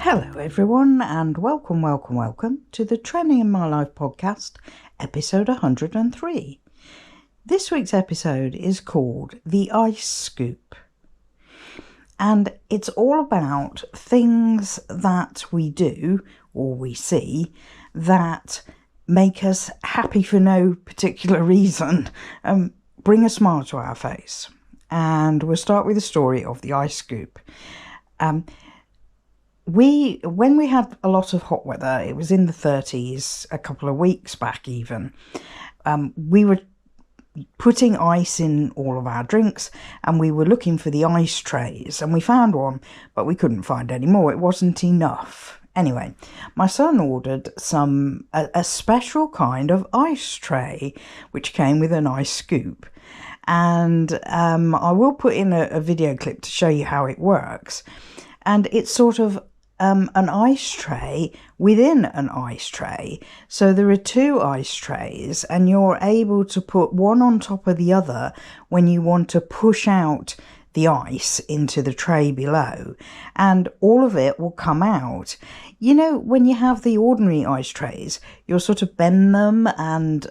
Hello everyone and welcome to the Training in My Life podcast, episode 103. This week's episode is called The Ice Scoop, and it's all about things that we do or we see that make us happy for no particular reason, bring a smile to our face. And we'll start with the story of the ice scoop. When we had a lot of hot weather, it was in the 30s a couple of weeks back even, we were putting ice in all of our drinks and we were looking for the ice trays, and we found one, but we couldn't find any more. It wasn't enough. Anyway, my son ordered a special kind of ice tray, which came with an ice scoop. And I will put in a video clip to show you how it works. And it's sort of an ice tray within an ice tray. So there are two ice trays and you're able to put one on top of the other when you want to push out the ice into the tray below, and all of it will come out. You know, when you have the ordinary ice trays, you'll sort of bend them and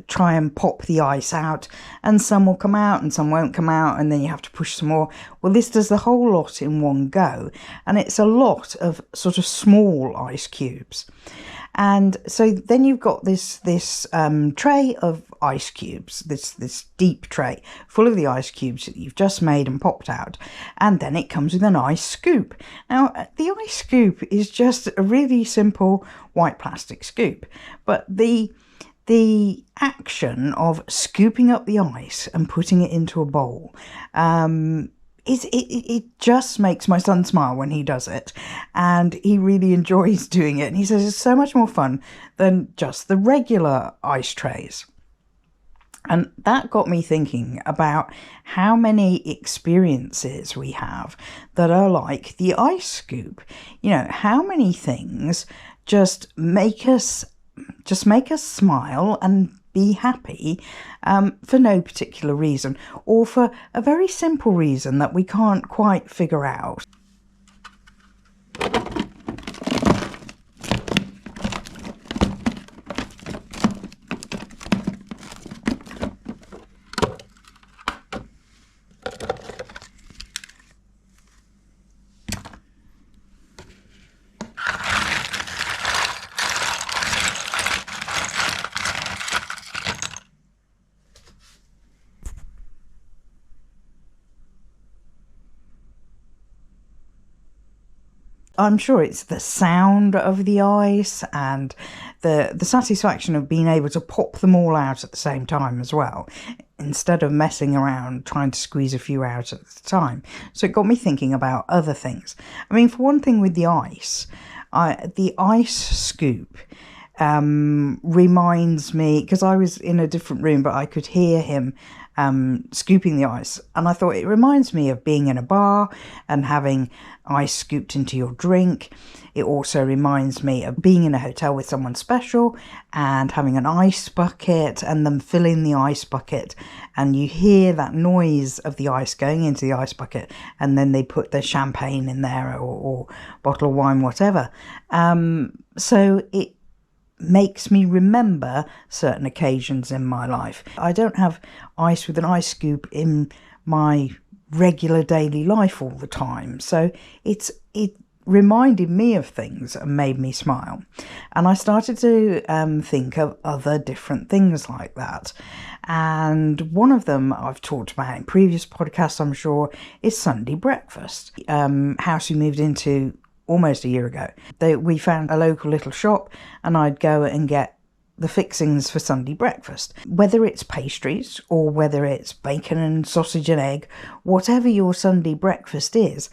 try and pop the ice out, and some will come out and some won't come out, and then you have to push some more. Well, this does the whole lot in one go, and it's a lot of sort of small ice cubes. And so then you've got this tray of ice cubes, this deep tray full of the ice cubes that you've just made and popped out, and then it comes with an ice scoop. Now, the ice scoop is just a really simple white plastic scoop, but the action of scooping up the ice and putting it into a bowl, it just makes my son smile when he does it, and he really enjoys doing it, and he says it's so much more fun than just the regular ice trays. And that got me thinking about how many experiences we have that are like the ice scoop. You know, how many things just make us smile and be happy for no particular reason, or for a very simple reason that we can't quite figure out. I'm sure it's the sound of the ice and the satisfaction of being able to pop them all out at the same time as well, instead of messing around trying to squeeze a few out at a time. So it got me thinking about other things. I mean, for one thing, with the ice scoop reminds me, because I was in a different room but I could hear him scooping the ice, and I thought it reminds me of being in a bar and having ice scooped into your drink. It also reminds me of being in a hotel with someone special and having an ice bucket and them filling the ice bucket, and you hear that noise of the ice going into the ice bucket, and then they put their champagne in there or bottle of wine, whatever. So it makes me remember certain occasions in my life. I don't have ice with an ice scoop in my regular daily life all the time, so it reminded me of things and made me smile. And I started to think of other different things like that, and one of them I've talked about in previous podcasts, I'm sure, is Sunday breakfast. House we moved into almost a year ago, we found a local little shop, and I'd go and get the fixings for Sunday breakfast. Whether it's pastries or whether it's bacon and sausage and egg, whatever your Sunday breakfast is,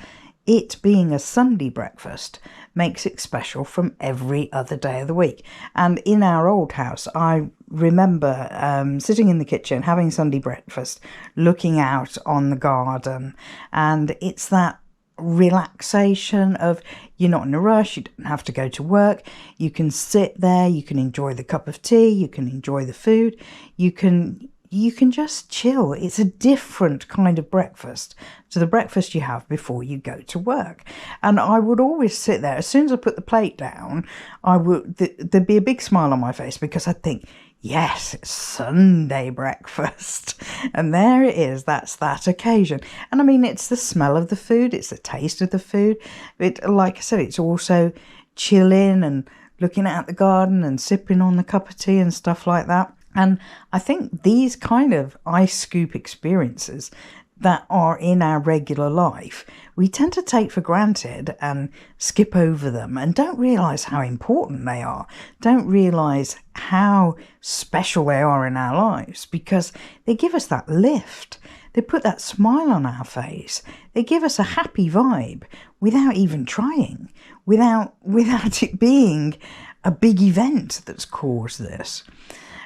it being a Sunday breakfast makes it special from every other day of the week. And in our old house, I remember sitting in the kitchen having Sunday breakfast, looking out on the garden, and it's that relaxation of, you're not in a rush, you don't have to go to work, you can sit there, you can enjoy the cup of tea, you can enjoy the food, you can you can just chill. It's a different kind of breakfast to the breakfast you have before you go to work. And I would always sit there. As soon as I put the plate down, there'd be a big smile on my face, because I'd think, yes, it's Sunday breakfast. And there it is. That's that occasion. And I mean, it's the smell of the food. It's the taste of the food. Like I said, it's also chilling and looking out the garden and sipping on the cup of tea and stuff like that. And I think these kind of ice scoop experiences that are in our regular life, we tend to take for granted and skip over them and don't realise how important they are, don't realise how special they are in our lives, because they give us that lift. They put that smile on our face. They give us a happy vibe without even trying, without it being a big event that's caused this.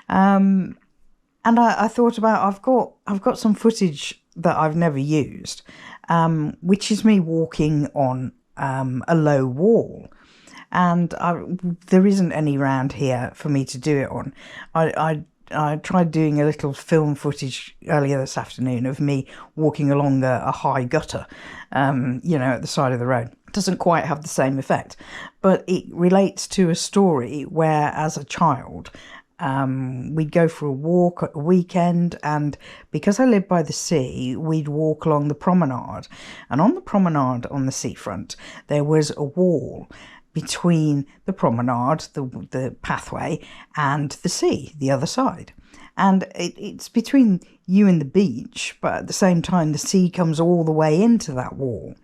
And I thought about, I've got some footage that I've never used, which is me walking on a low wall. And there isn't any round here for me to do it on. I tried doing a little film footage earlier this afternoon of me walking along a high gutter, at the side of the road. It doesn't quite have the same effect, but it relates to a story where, as a child, we'd go for a walk at a weekend, and because I lived by the sea, we'd walk along the promenade. And on the promenade on the seafront, there was a wall between the promenade, the pathway, and the sea, the other side. And it's between you and the beach, but at the same time, the sea comes all the way into that wall.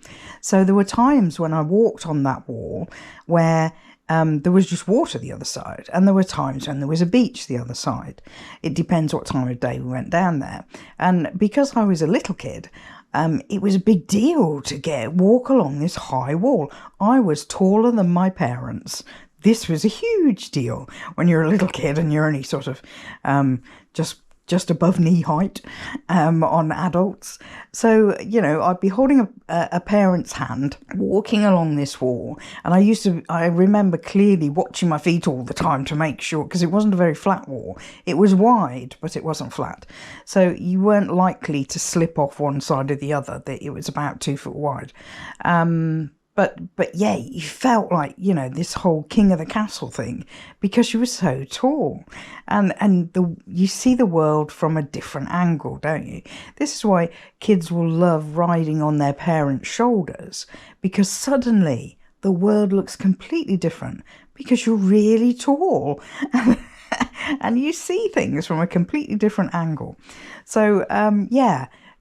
So there were times when I walked on that wall where there was just water the other side, and there were times when there was a beach the other side. It depends what time of day we went down there. And because I was a little kid, it was a big deal to walk along this high wall. I was taller than my parents. This was a huge deal when you're a little kid and you're only sort of just above knee height on adults. So, I'd be holding a parent's hand, walking along this wall. And I remember clearly watching my feet all the time to make sure, because it wasn't a very flat wall. It was wide, but it wasn't flat. So you weren't likely to slip off one side or the other. It was about 2 foot wide. But yeah, you felt like, this whole king of the castle thing, because you were so tall. And you see the world from a different angle, don't you? This is why kids will love riding on their parents' shoulders, because suddenly the world looks completely different because you're really tall. And you see things from a completely different angle. So,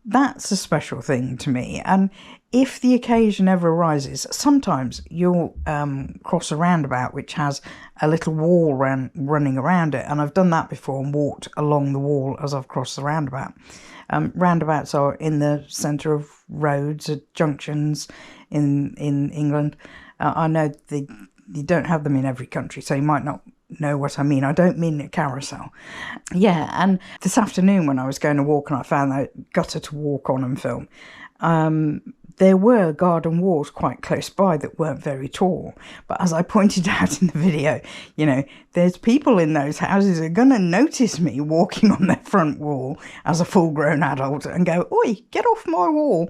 that's a special thing to me. And if the occasion ever arises, sometimes you'll cross a roundabout which has a little wall running around it. And I've done that before and walked along the wall as I've crossed the roundabout. Roundabouts are in the centre of roads at junctions in England. I know you don't have them in every country, so you might not know what I mean. I don't mean a carousel. Yeah, and this afternoon when I was going to walk and I found that gutter to walk on and film, there were garden walls quite close by that weren't very tall. But as I pointed out in the video, there's people in those houses who are going to notice me walking on their front wall as a full-grown adult and go, "Oi, get off my wall."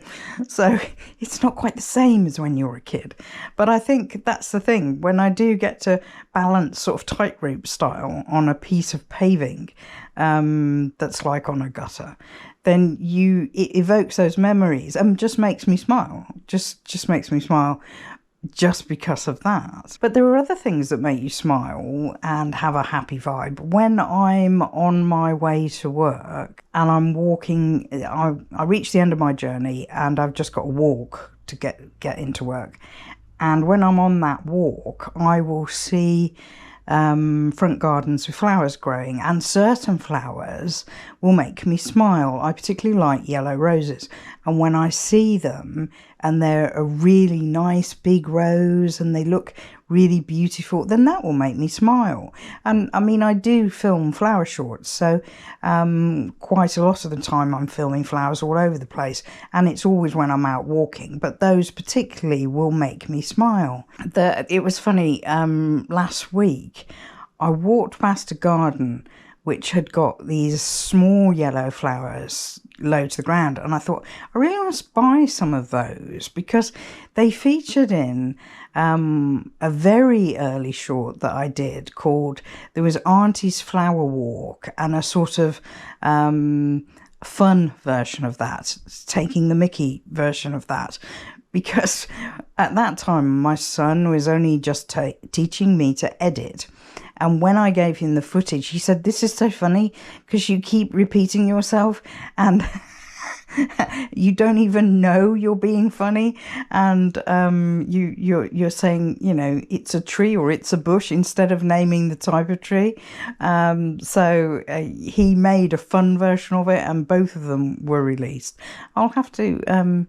So it's not quite the same as when you're a kid. But I think that's the thing. When I do get to balance sort of tightrope style on a piece of paving that's like on a gutter, then it evokes those memories and just makes me smile. Just makes me smile just because of that. But there are other things that make you smile and have a happy vibe. When I'm on my way to work and I'm walking, I reach the end of my journey and I've just got to walk to get into work. And when I'm on that walk, I will see front gardens with flowers growing, and certain flowers will make me smile. I particularly like yellow roses, and when I see them and they're a really nice big rose and they look really beautiful, then that will make me smile. And I mean, I do film flower shorts, so quite a lot of the time I'm filming flowers all over the place, and it's always when I'm out walking, but those particularly will make me smile. It was funny, last week I walked past a garden which had got these small yellow flowers low to the ground. And I thought, I really must buy some of those, because they featured in a very early short that I did called, there was Auntie's Flower Walk, and a sort of fun version of that, taking the Mickey version of that, because at that time my son was only just teaching me to edit. And when I gave him the footage, he said, "This is so funny because you keep repeating yourself and you don't even know you're being funny, and you're saying, you know, it's a tree or it's a bush instead of naming the type of tree." So he made a fun version of it, and both of them were released. I'll have to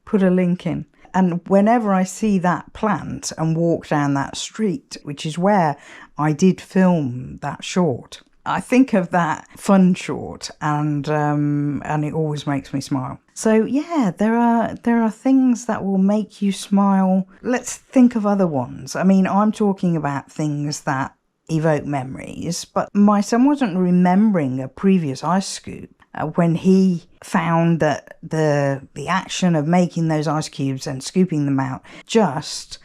put a link in. And whenever I see that plant and walk down that street, which is where I did film that short, I think of that fun short, and it always makes me smile. So yeah, there are things that will make you smile. Let's think of other ones. I mean, I'm talking about things that evoke memories, but my son wasn't remembering a previous ice scoop when he found that the action of making those ice cubes and scooping them out just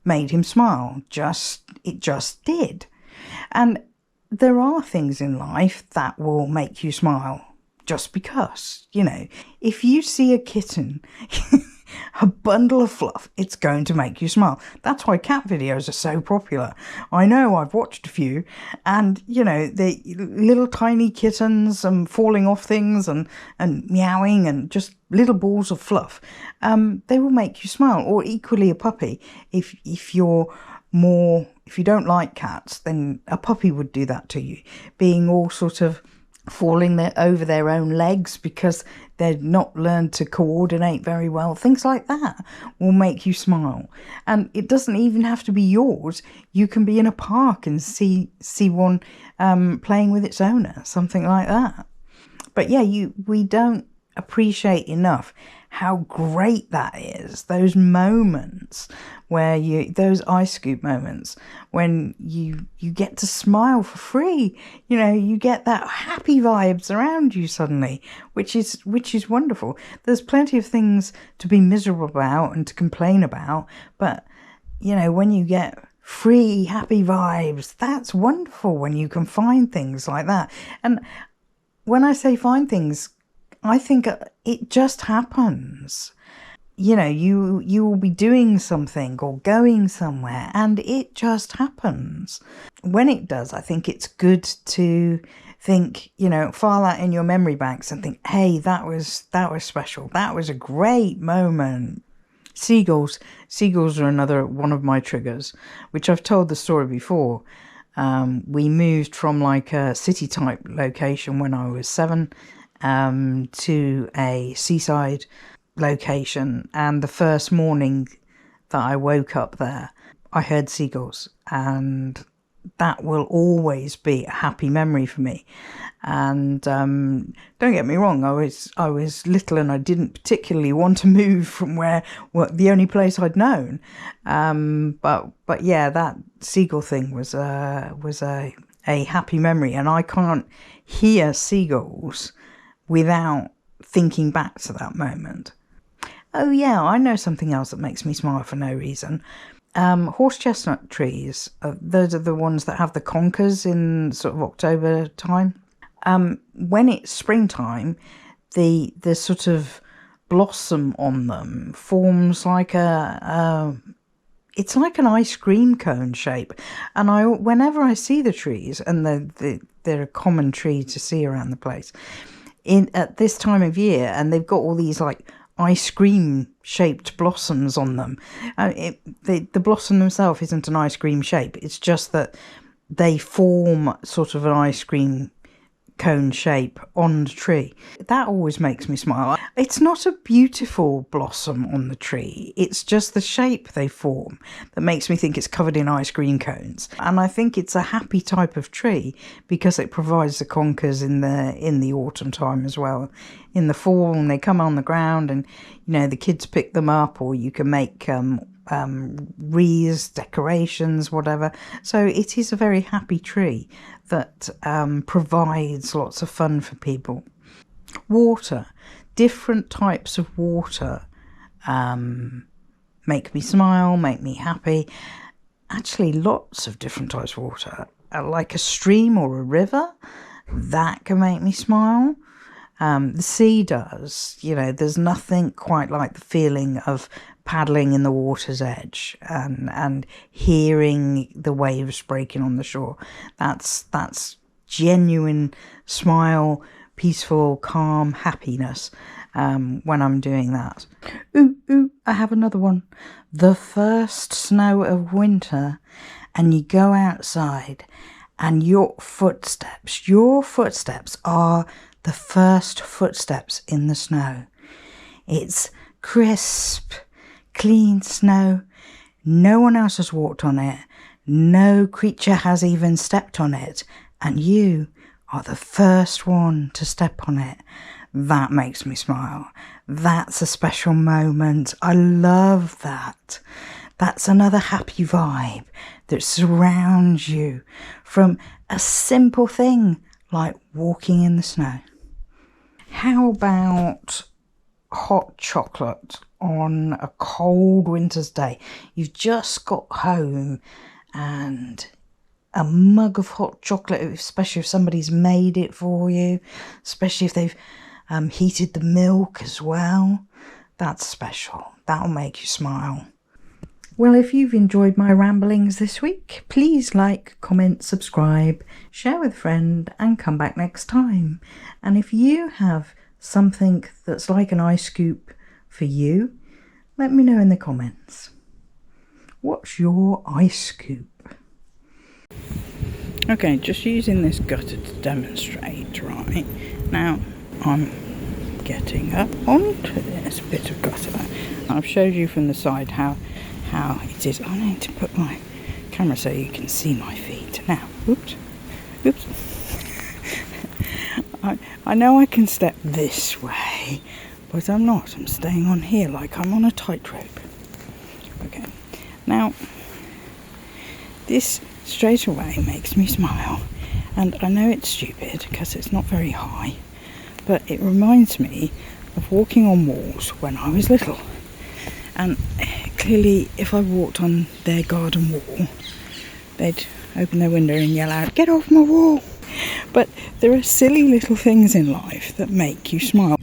made him smile. It just did. And there are things in life that will make you smile just because, you know, if you see a kitten, a bundle of fluff, it's going to make you smile. That's why cat videos are so popular. I know, I've watched a few, and, you know, the little tiny kittens falling off things and meowing and just little balls of fluff, they will make you smile. Or equally a puppy. If you don't like cats, then a puppy would do that to you, being all sort of falling over their own legs because they've not learned to coordinate very well. Things like that will make you smile. And it doesn't even have to be yours. You can be in a park and see one playing with its owner, something like that. But yeah, we don't appreciate enough how great that is. Those moments where those ice scoop moments when you get to smile for free. You know, you get that happy vibes around you suddenly, which is wonderful. There's plenty of things to be miserable about and to complain about, but you know, when you get free happy vibes, that's wonderful when you can find things like that. And when I say find things, I think it just happens. You know, you will be doing something or going somewhere and it just happens. When it does, I think it's good to think, you know, file that in your memory banks and think, hey, that was special. That was a great moment. Seagulls are another one of my triggers, which I've told the story before. We moved from like a city type location when I was 7 to a seaside location, and the first morning that I woke up there, I heard seagulls, and that will always be a happy memory for me. And don't get me wrong, I was little and I didn't particularly want to move from the only place I'd known. But yeah, that seagull thing was a happy memory, and I can't hear seagulls without thinking back to that moment. Oh yeah, I know something else that makes me smile for no reason. Horse chestnut trees, those are the ones that have the conkers in sort of October time. When it's springtime, the sort of blossom on them forms like it's like an ice cream cone shape. And whenever I see the trees, and they're a common tree to see around the place, at this time of year, and they've got all these like ice cream shaped blossoms on them. The blossom themselves isn't an ice cream shape, it's just that they form sort of an ice cream cone shape on the tree. That always makes me smile. It's not a beautiful blossom on the tree, it's just the shape they form that makes me think it's covered in ice cream cones. And I think it's a happy type of tree because it provides the conkers in the autumn time as well. In the fall, and they come on the ground, and you know, the kids pick them up, or you can make wreaths, decorations, whatever. So it is a very happy tree that provides lots of fun for people. Water, different types of water make me smile, make me happy. Actually, lots of different types of water, like a stream or a river, that can make me smile. The sea does. You know, there's nothing quite like the feeling of paddling in the water's edge and hearing the waves breaking on the shore. That's genuine smile, peaceful, calm happiness when I'm doing that. Ooh, I have another one. The first snow of winter, and you go outside and your footsteps are the first footsteps in the snow. It's crisp, clean snow. No one else has walked on it. No creature has even stepped on it. And you are the first one to step on it. That makes me smile. That's a special moment. I love that. That's another happy vibe that surrounds you from a simple thing like walking in the snow. How about hot chocolate on a cold winter's day? You've just got home and a mug of hot chocolate, especially if somebody's made it for you, especially if they've heated the milk as well. That's special. That'll make you smile. Well, if you've enjoyed my ramblings this week, please like, comment, subscribe, share with a friend, and come back next time. And if you have something that's like an ice scoop for you, let me know in the comments. What's your ice scoop? Okay, just using this gutter to demonstrate, right? Now, I'm getting up onto this bit of gutter. I've showed you from the side how it is. I need to put my camera so you can see my feet. Now, oops. I know I can step this way, but I'm not. I'm staying on here like I'm on a tightrope. Okay, now, this straight away makes me smile. And I know it's stupid because it's not very high, but it reminds me of walking on walls when I was little. And clearly, if I walked on their garden wall, they'd open their window and yell out, "Get off my wall!" But there are silly little things in life that make you smile.